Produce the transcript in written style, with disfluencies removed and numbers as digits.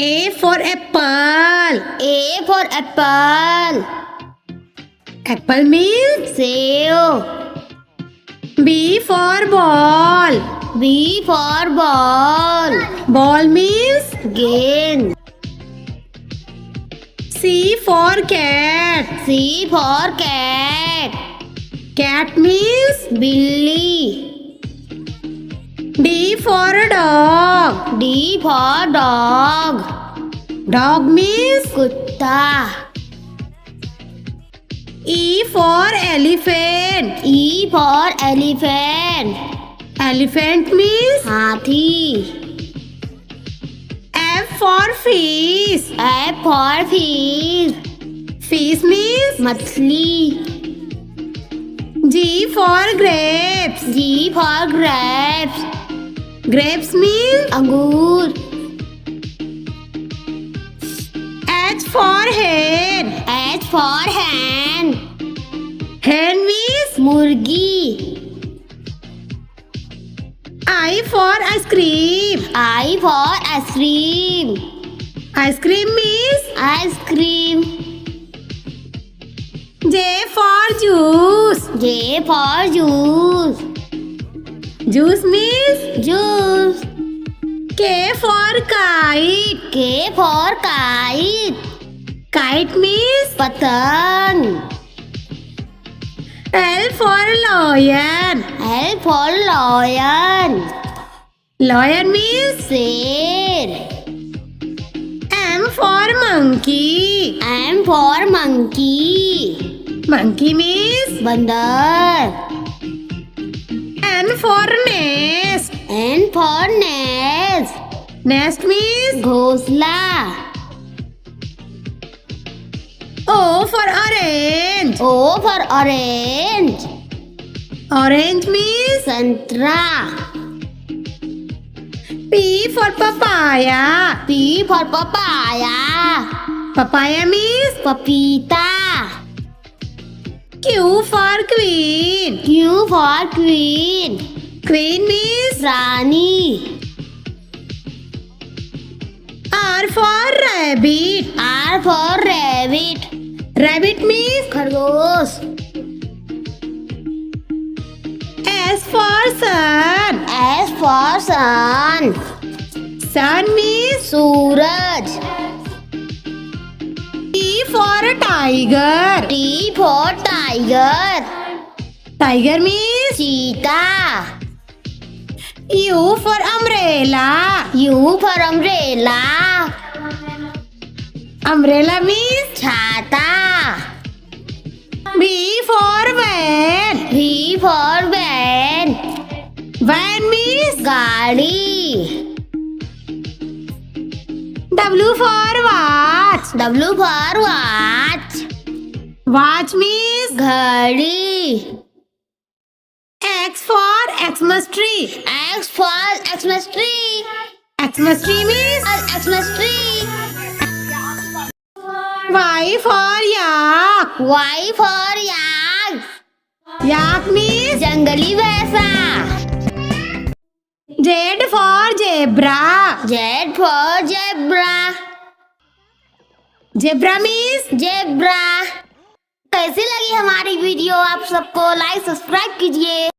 A for apple. A for apple. Apple means save. B for ball. B for ball. Ball means गेंद. C for cat. C for cat. Cat means बिल्ली. D for dog. D for dog. Dog means कुत्ता. E for elephant. E for elephant. Elephant means हाथी. F for fish. F for fish. Fish means मछली. G for grapes. G for grapes. Grapes means अंगूर. H for hen. H for hen. Hen means मुर्गी. I for ice cream. I for ice cream. Ice cream means Ice cream. J for juice. J for juice. Juice means Juice. K for kite. K for kite. Kite means पतंग. L for lion. L for lion. Lion means शेर. M for monkey. M for monkey. Monkey means बंदर. N for nest. N for nest. Nest means घोंसला. O for orange. O for orange. Orange means संतरा. P for papaya. P for papaya. Papaya means पपीता. Q for queen. Q for queen. Queen means Rani. R for rabbit. R for rabbit. Rabbit means खरगोश. S for sun. S for sun. Sun means Suraj. T for tiger. T for tiger. Tiger means चीता. U for umbrella. U for umbrella. Umbrella means छाता. V for van. V for van. Van means गाड़ी. W for watch. W for watch. Watch means घड़ी. X for Xmas tree. X for Xmas tree. Xmas tree means Xmas tree. Y for yak. Y for yak. Yak means जंगली भैंसा. Z for zebra. Z for zebra. Zebra means zebra. कैसी लगी हमारी video? आप सबको like subscribe कीजिए.